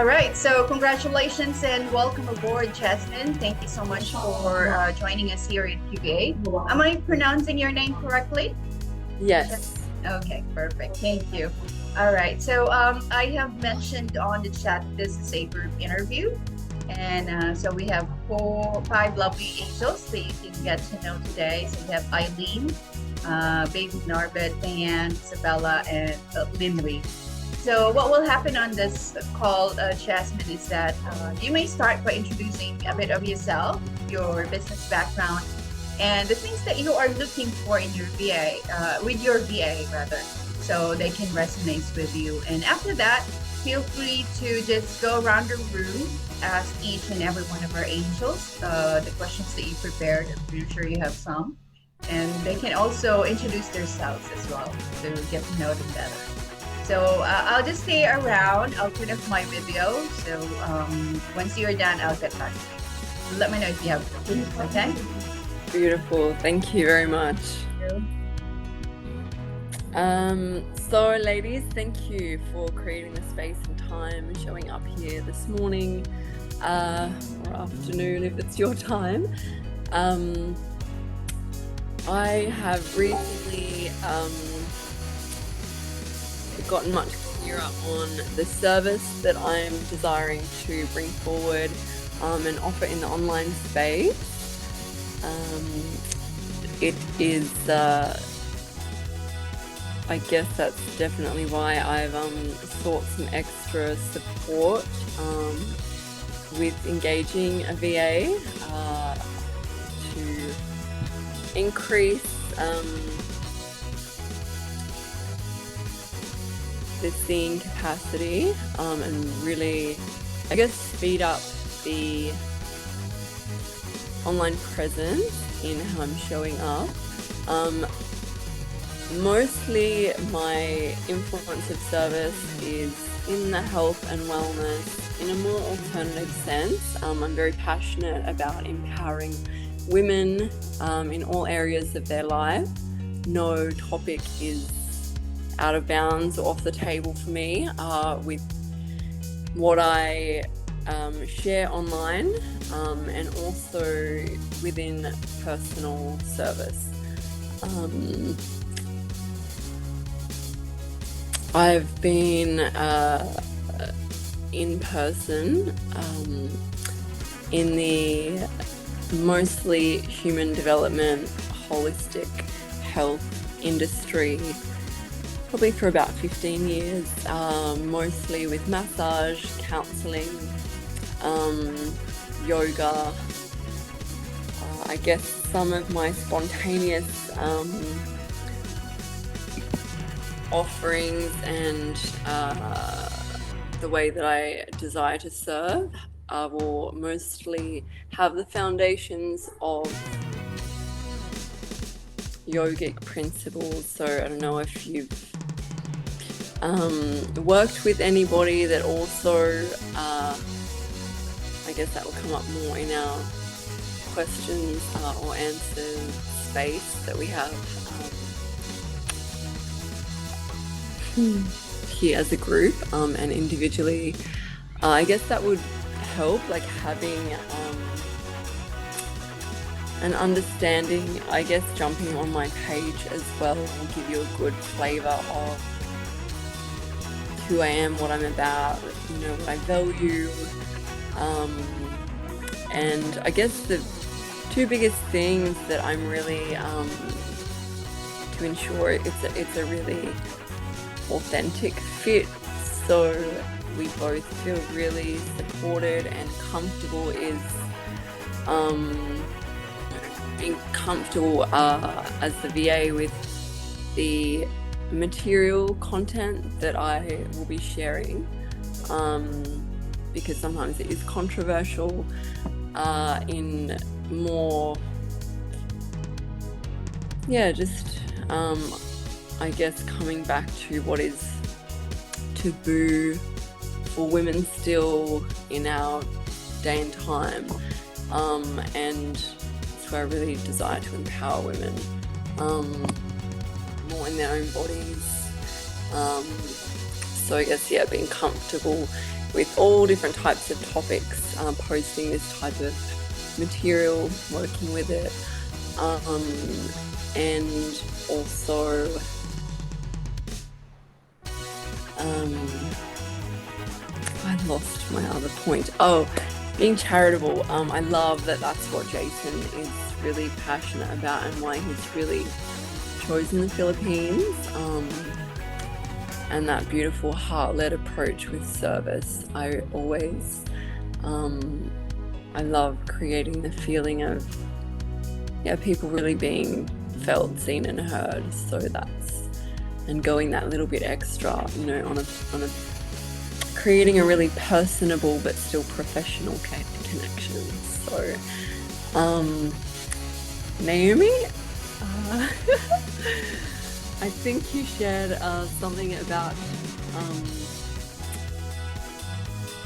All right, so congratulations and welcome aboard, Jasmine. Thank you so much for joining us here at QVA. Am I pronouncing your name correctly? Yes. Okay, perfect. Thank you. All right, so I have mentioned on the chat this is a group interview, and so we have five lovely angels that you can get to know today. So we have Eileen, Baby Norbert, and Isabella, and Linley. So what will happen on this call, Jasmine, is that you may start by introducing a bit of yourself, your business background, and the things that you are looking for in your VA, with your VA rather, so they can resonate with you. And after that, feel free to just go around the room, ask each and every one of our angels the questions that you prepared. I'm pretty sure you have some. And they can also introduce themselves as well to get to know them better. So I'll just stay around. I'll turn off my video. So once you're done, I'll get back to you. Let me know if you have questions, okay? Beautiful. Thank you very much. So ladies, thank you for creating the space and time, showing up here this morning or afternoon if it's your time. I have recently gotten much clearer on the service that I'm desiring to bring forward and offer in the online space. It is, I guess that's definitely why I've sought some extra support with engaging a VA to increase the seeing capacity and really, I guess, speed up the online presence in how I'm showing up. Mostly my influence of service is in the health and wellness in a more alternative sense. I'm very passionate about empowering women in all areas of their life. No topic is out of bounds or off the table for me with what I share online and also within personal service. I've been in person in the mostly human development, holistic health industry probably for about 15 years, mostly with massage, counseling, yoga. I guess some of my spontaneous offerings and the way that I desire to serve will mostly have the foundations of yogic principles. So I don't know if you've worked with anybody that also, I guess that will come up more in our questions or answers space that we have here as a group and individually. I guess that would help, like having an understanding. I guess jumping on my page as well will give you a good flavour of who I am, what I'm about, what I value. And I guess the two biggest things that I'm really to ensure it's a really authentic fit, so we both feel really supported and comfortable, is being comfortable as the VA with the material content that I will be sharing, because sometimes it is controversial in more, I guess coming back to what is taboo for women still in our day and time, and so I really desire to empower women more in their own bodies. So I guess being comfortable with all different types of topics, posting this type of material, working with it, and also I lost my other point. Oh, being charitable. I love that that's what Jason is really passionate about and why he's really chosen the Philippines. And that beautiful heart-led approach with service. I always, I love creating the feeling of, people really being felt, seen and heard. So and going that little bit extra, on a creating a really personable but still professional connection. So, Naomi, I think you shared something about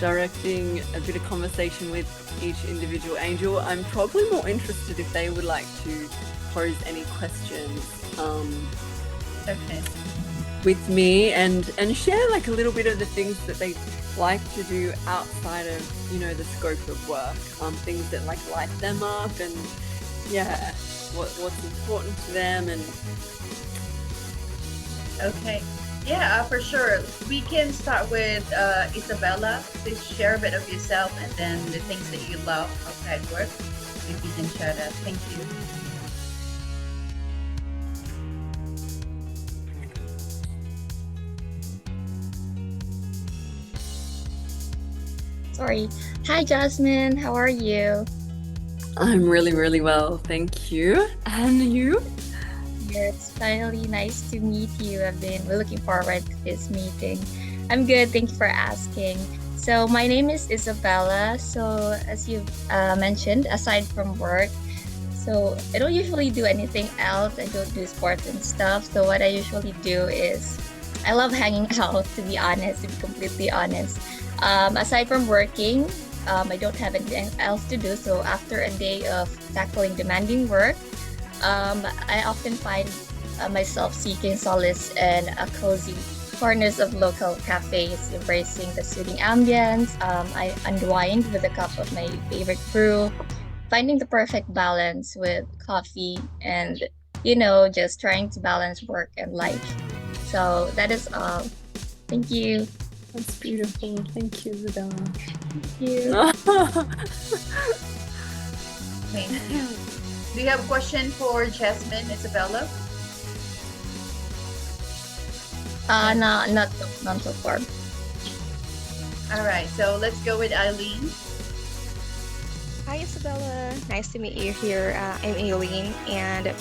directing a bit of conversation with each individual angel. I'm probably more interested if they would like to pose any questions with me and share like a little bit of the things that they like to do outside of, the scope of work, things that like light them up and what's important to them. And okay, for sure. We can start with Isabella. Please share a bit of yourself and then the things that you love outside work. If you can share that, thank you. Sorry. Hi, Jasmine. How are you? I'm really, really well, thank you. And you? It's finally nice to meet you. I've been looking forward to this meeting. I'm good. Thank you for asking. So my name is Isabella. So as you mentioned, aside from work, so I don't usually do anything else. I don't do sports and stuff. So what I usually do is I love hanging out, to be honest, to be completely honest. Aside from working, I don't have anything else to do. So after a day of tackling demanding work, I often find myself seeking solace in cozy corners of local cafes, embracing the soothing ambience. I unwind with a cup of my favorite brew, finding the perfect balance with coffee and, just trying to balance work and life. So that is all. Thank you. That's beautiful. Thank you, Isabella. Thank you. Thank you. Do you have a question for Jasmine, Isabella? Not so far. All right, so let's go with Eileen. Hi, Isabella. Nice to meet you here. I'm Aileen, and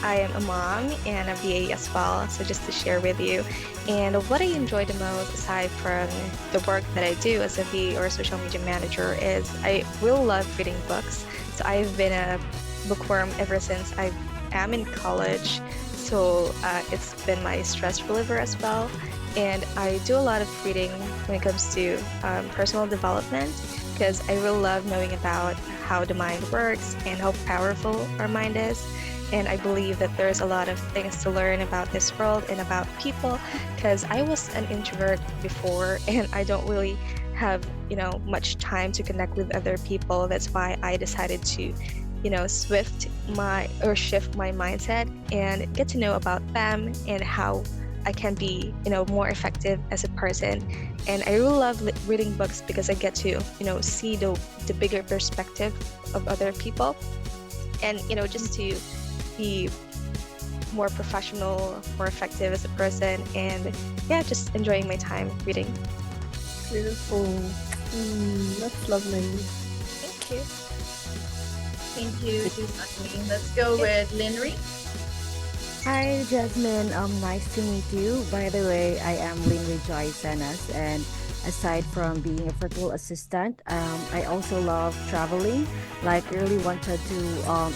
I am a mom and a VA as well. So just to share with you, and what I enjoy the most, aside from the work that I do as a VA or a social media manager, is I really love reading books. So I've been a bookworm ever since I am in college. So it's been my stress reliever as well. And I do a lot of reading when it comes to personal development, because I really love knowing about how the mind works and how powerful our mind is. And I believe that there's a lot of things to learn about this world and about people, because I was an introvert before and I don't really have, much time to connect with other people. That's why I decided to, shift my mindset and get to know about them and how I can be, more effective as a person. And I really love reading books because I get to, see the bigger perspective of other people, and, just to be more professional, more effective as a person, and just enjoying my time reading. Beautiful. That's lovely. Thank you. Thank you, Eileen. Let's go with Linry. Hi, Jasmine. Nice to meet you. By the way, I am Linry Joy Senas, and aside from being a virtual assistant, I also love traveling. Like, really wanted to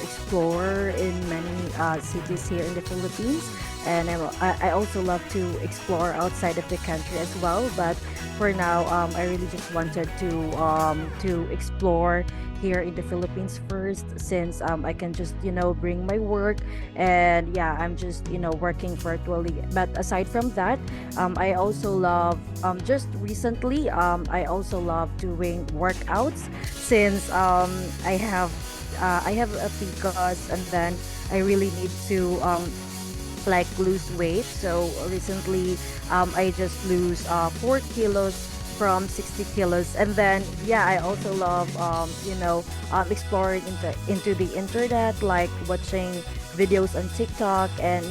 explore in many cities here in the Philippines, and I also love to explore outside of the country as well. But for now, I really just wanted to explore here in the Philippines first, since I can just bring my work, and yeah, I'm just working virtually. But aside from that, I also love just recently I also love doing workouts, since I have a PCOS, and then I really need to like lose weight. So recently, I just lose 4 kilos from 60 kilos, and then yeah, I also love exploring into the internet, like watching videos on TikTok, and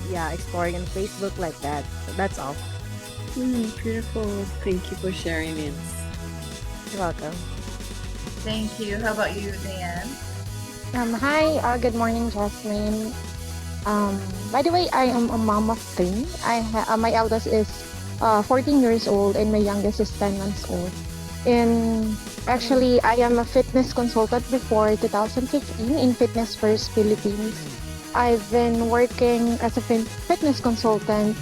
yeah, exploring on Facebook like that. So that's all. Beautiful. Thank you for sharing this. You're welcome. Thank you. How about you, Diane? Hi, good morning, Jasmine. By the way, I am a mom of three. My eldest is 14 years old and my youngest is 10 months old. And actually, I am a fitness consultant before 2015 in Fitness First Philippines. I've been working as a fitness consultant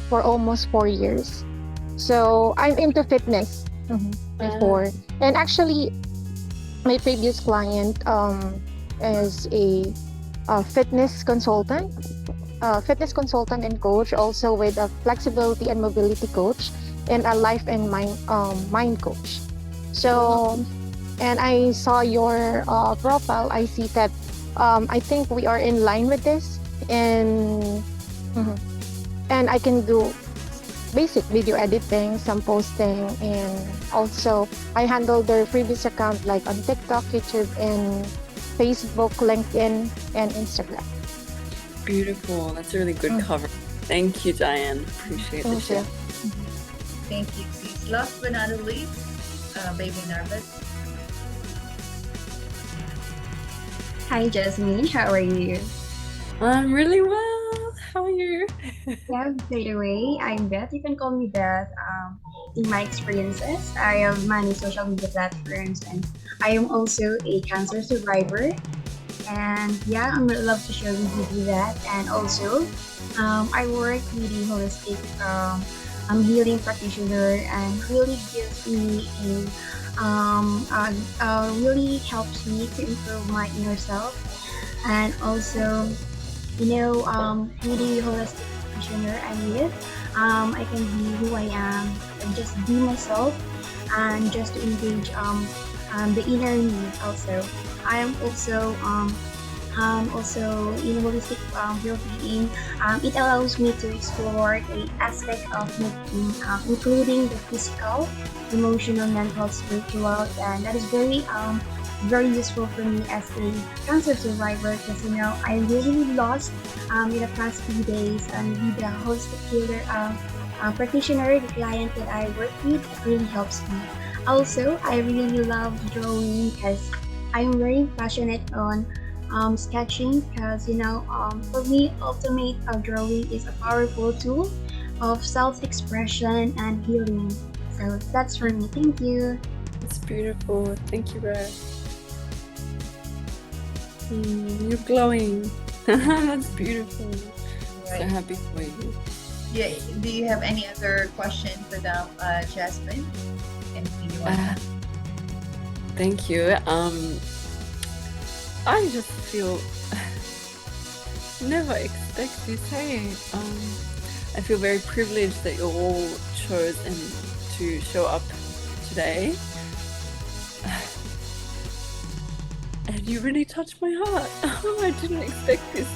for almost 4 years. So I'm into fitness before. And actually, my previous client is a fitness consultant and coach, also with a flexibility and mobility coach, and a life and mind coach. So, and I saw your profile. I see that I think we are in line with this, and mhm. and I can do basic video editing, some posting, and also I handle their previous account like on TikTok, YouTube, and Facebook, LinkedIn, and Instagram. Beautiful. That's a really good cover. Thank you, Diane. Appreciate the Thank share. you. Thank you, sis. Last but not least, baby Narvis. Hi, Jasmine. How are you? I'm really well. How are you? Yeah, by the way, I'm Beth. You can call me Beth. In my experiences, I have managed social media platforms, and I am also a cancer survivor. And yeah, I would love to share with you that. And also, I work with a holistic healing practitioner, and really gives me really helps me to improve my inner self, and also with the holistic practitioner I'm with, I can be who I am and just be myself, and just to engage the inner me also. I am also in holistic well-being. It allows me to explore the aspect of my being, including the physical, emotional, mental, spiritual, and that is very useful for me as a cancer survivor, because I really lost in the past few days, and with the holistic healer practitioner, the client that I work with, it really helps me. Also, I really love drawing because I'm very passionate on sketching, because for me, ultimate drawing is a powerful tool of self-expression and healing. So that's for me. Thank you. It's beautiful. Thank you, Beth. You're glowing. That's beautiful. So Right. happy for you. Yeah. Do you have any other question for them, Jasmine? Anything you want? Thank you. I just feel never expect to say. I feel very privileged that you all chose and to show up today. And you really touched my heart. I didn't expect this.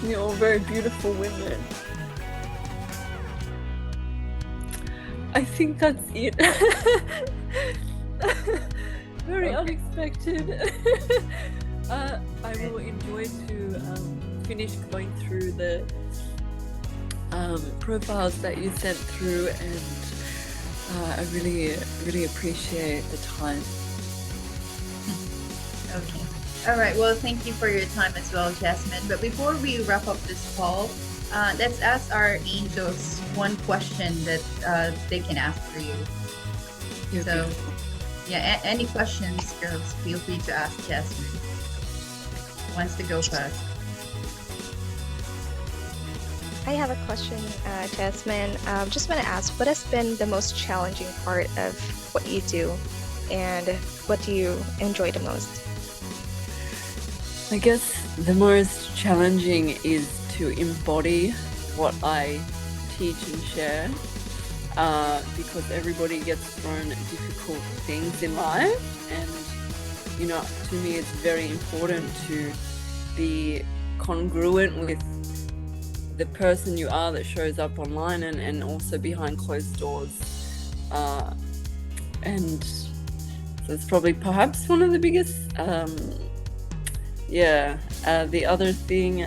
You're all very beautiful women. I think that's it. Very unexpected. I will enjoy to finish going through the profiles that you sent through, and I really appreciate the time. Okay. All right. Well, thank you for your time as well, Jasmine. But before we wrap up this call, let's ask our angels one question that they can ask for you. You're So, beautiful. yeah, any questions, girls, feel free to ask Jasmine. Who wants to go first? I have a question, Jasmine. Just want to ask, what has been the most challenging part of what you do, and what do you enjoy the most? I guess the most challenging is to embody what I teach and share, because everybody gets thrown difficult things in life, and to me it's very important to be congruent with the person you are that shows up online and also behind closed doors, and so it's probably perhaps one of the biggest. The other thing,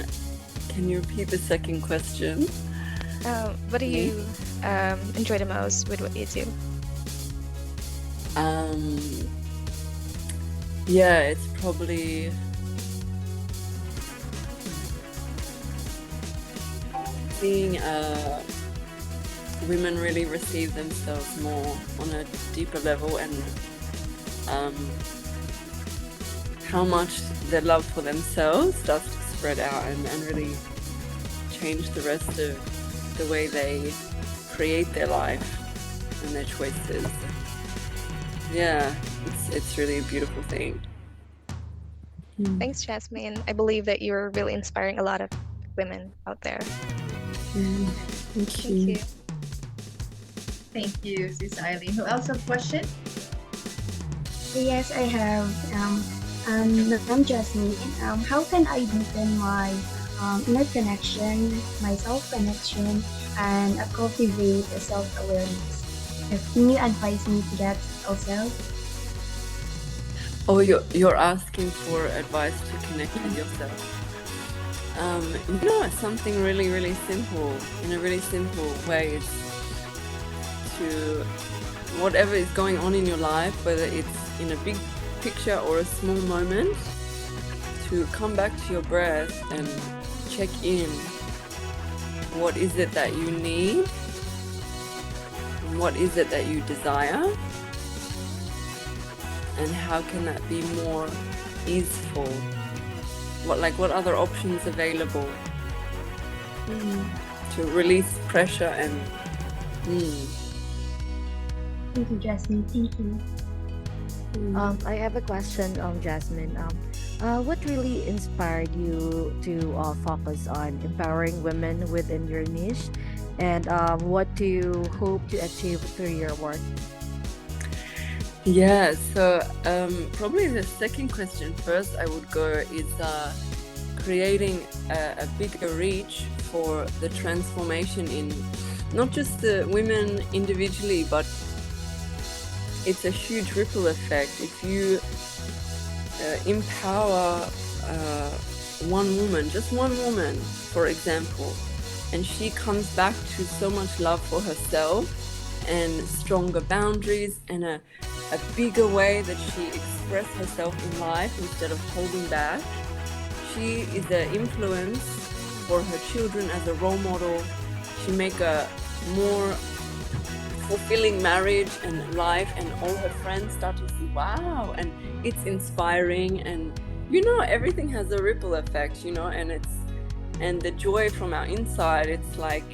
can you repeat the second question? What do you enjoy the most with what you do? It's probably seeing women really receive themselves more on a deeper level, and how much their love for themselves starts to spread out and really change the rest of the way they create their life and their choices. Yeah, it's really a beautiful thing. Thanks, Jasmine. I believe that you're really inspiring a lot of women out there. Thank you. Thank you. Thank you, Sis Eileen. Who else have a question? Yes, I have. I'm Jasmine. How can I deepen my inner connection, my self-connection, and cultivate a self-awareness? Can you advise me to that also? Oh, you're asking for advice to connect with yourself. It's something really, really simple. In a really simple way, it's to whatever is going on in your life, whether it's in a big picture or a small moment, to come back to your breath and check in. What is it that you need? What is it that you desire? And how can that be more easeful? What other options available to release pressure and Thank you, Jasmine. Thank you. I have a question, Jasmine. What really inspired you to focus on empowering women within your niche, and what do you hope to achieve through your work? Yeah, so probably the second question first I would go is creating a bigger reach for the transformation in not just the women individually, but it's a huge ripple effect. If you empower one woman, just one woman, for example, and she comes back to so much love for herself and stronger boundaries and a bigger way that she expresses herself in life instead of holding back. She is an influence for her children as a role model. She make a more fulfilling marriage and life, and all her friends start to see, wow, and it's inspiring, and everything has a ripple effect, and the joy from our inside, it's like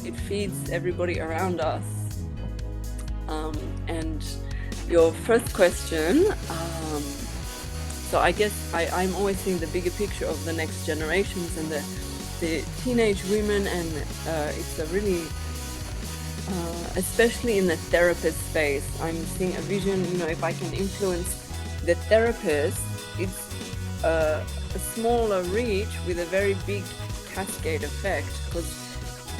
it feeds everybody around us. And your first question, so I guess I'm always seeing the bigger picture of the next generations and the teenage women, and it's a really especially in the therapist space, I'm seeing a vision, if I can influence the therapist, it's a smaller reach with a very big cascade effect, because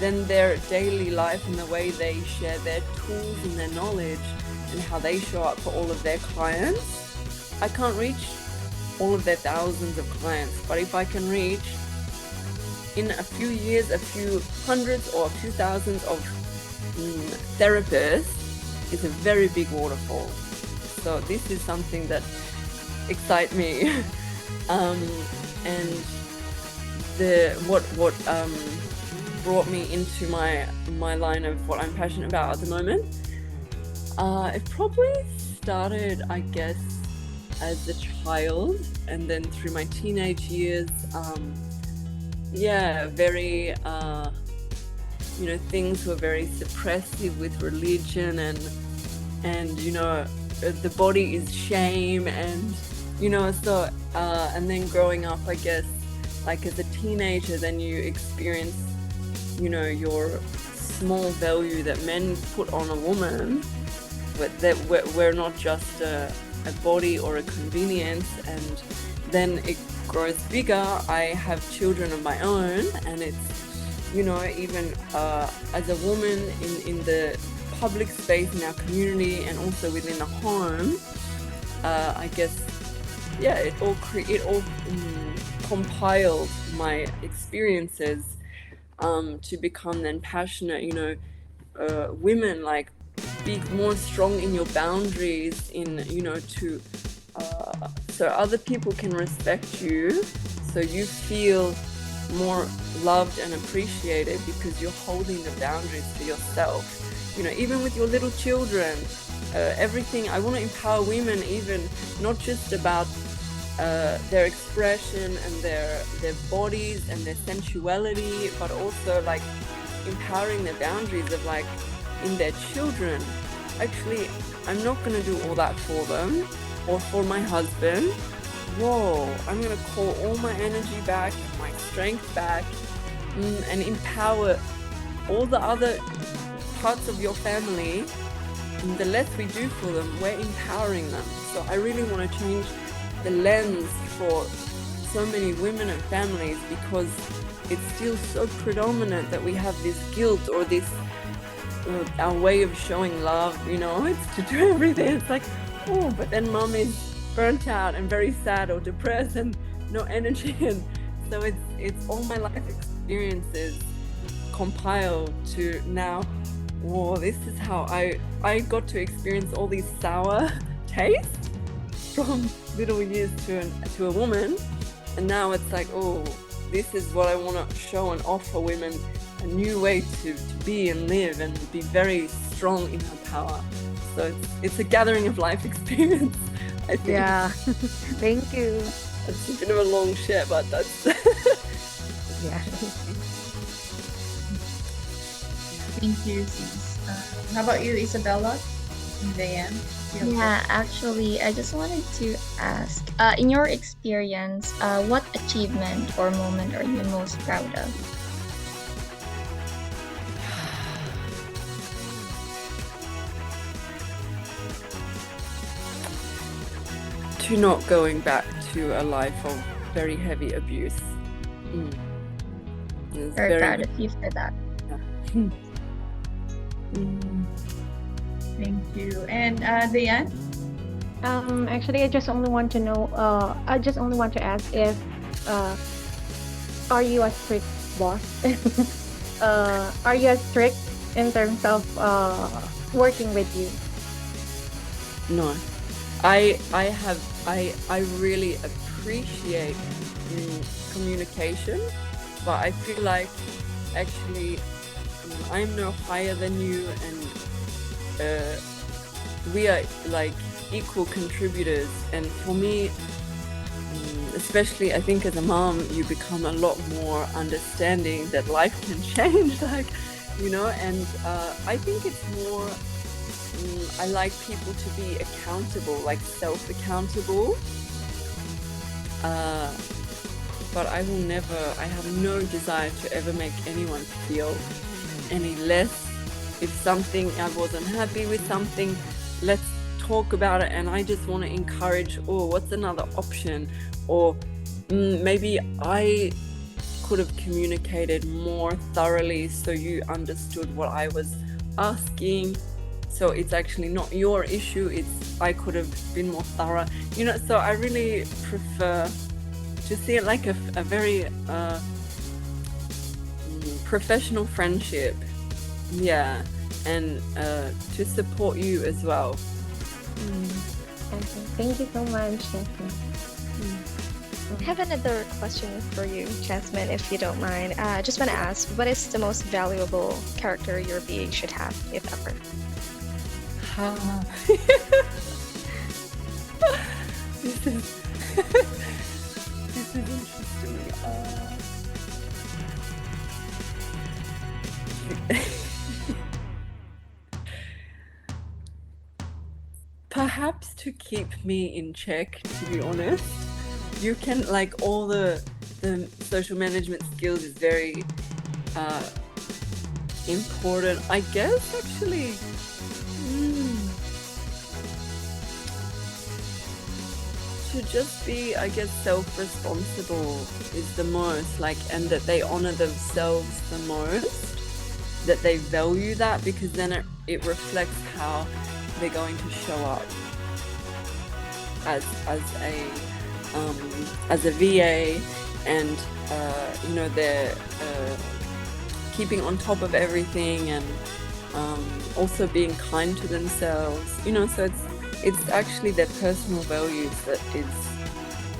then their daily life and the way they share their tools and their knowledge and how they show up for all of their clients, I can't reach all of their thousands of clients, but if I can reach in a few years a few hundreds or a few thousands of therapists, it's a very big waterfall. So this is something that excites me. And what brought me into my line of what I'm passionate about at the moment, It probably started, I guess, as a child, and then through my teenage years, very, things were very suppressive with religion, and the body is shame, and and then growing up, I guess, like as a teenager, then you experience, your small value that men put on a woman, but that we're not just a body or a convenience. And then it grows bigger. I have children of my own, and it's, even as a woman in the public space in our community, and also within the home, I guess, it all compiled my experiences to become then passionate, women, like, be more strong in your boundaries, to so other people can respect you, so you feel more loved and appreciated because you're holding the boundaries for yourself. Even with your little children, everything. I want to empower women, even not just about their expression and their bodies and their sensuality, but also like empowering their boundaries of, like, in their children. Actually, I'm not going to do all that for them or for my husband. Whoa, I'm going to call all my energy back, my strength back, and empower all the other parts of your family. And the less we do for them, we're empowering them. So I really want to change the lens for so many women and families, because it's still so predominant that we have this guilt or this our way of showing love, it's to do everything. It's like, oh, but then mom is burnt out and very sad or depressed and no energy. And so it's all my life experiences compiled to now, whoa, this is how I got to experience all these sour tastes from little years to a woman. And now it's like, oh, this is what I want to show and offer women, a new way to be and live and be very strong in her power. So it's a gathering of life experience, I think. Yeah. Thank you. It's a bit of a long share, but that's Yeah. Thank you, sis. How about you, Isabella and Diane? Yeah, actually, I just wanted to ask, in your experience, what achievement or moment are you most proud of? to not going back to a life of very heavy abuse. It's Very proud of you for that. Thank you. And Diane? Actually, I just only want to know. I just only want to ask if, are you a strict boss? Are you strict in terms of working with you? No, I really appreciate communication, but I feel like actually I'm no higher than you, and we are like equal contributors. And for me, especially I think as a mom, you become a lot more understanding that life can change, like, and I think it's more, I like people to be accountable, like self-accountable, but I have no desire to ever make anyone feel any less. If something, I wasn't happy with something, let's talk about it. And I just want to encourage, what's another option? Or maybe I could have communicated more thoroughly so you understood what I was asking. So it's actually not your issue, it's I could have been more thorough. So I really prefer to see it like a very professional friendship. Yeah, and to support you as well. Okay. Thank you so much, Jasmine. I have another question for you, Jasmine, if you don't mind. I just want to ask, what is the most valuable character your VA should have, if ever? Ah. This is this is interesting. Perhaps to keep me in check, to be honest. You can, like, all the social management skills is very important. I guess actually to just be, I guess, self-responsible is the most, like, and that they honor themselves the most, that they value that, because then it reflects how they're going to show up as a VA, and you know, they're keeping on top of everything, and also being kind to themselves, you know. So it's actually their personal values that is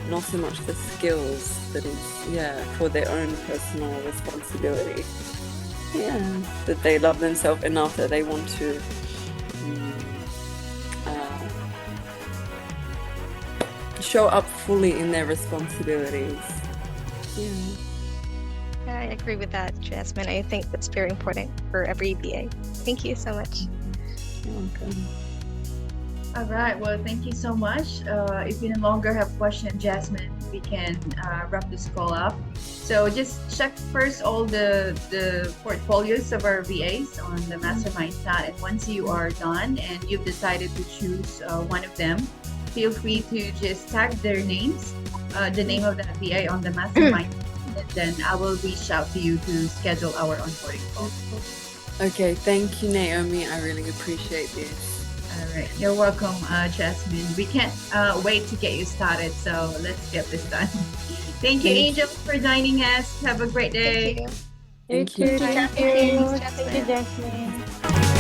not so much the skills, that is for their own personal responsibility. That they love themselves enough that they want to show up fully in their responsibilities. I agree with that, Jasmine. I think that's very important for every VA. Thank you so much. You're welcome. All right. Well, thank you so much. If you no longer have questions, Jasmine, we can wrap this call up. So just check first all the portfolios of our VAs on the Mastermind chat, and once you are done and you've decided to choose one of them, feel free to just tag their names, the name of that VA on the Mastermind, and then I will reach out to you to schedule our onboarding call. Okay, thank you, Naomi. I really appreciate this. All right, you're welcome, Jasmine. We can't wait to get you started, so let's get this done. Thank you, Angel, for joining us. Have a great day. Thank you. Thank you. Thank you, Thank you, Jasmine. Jasmine.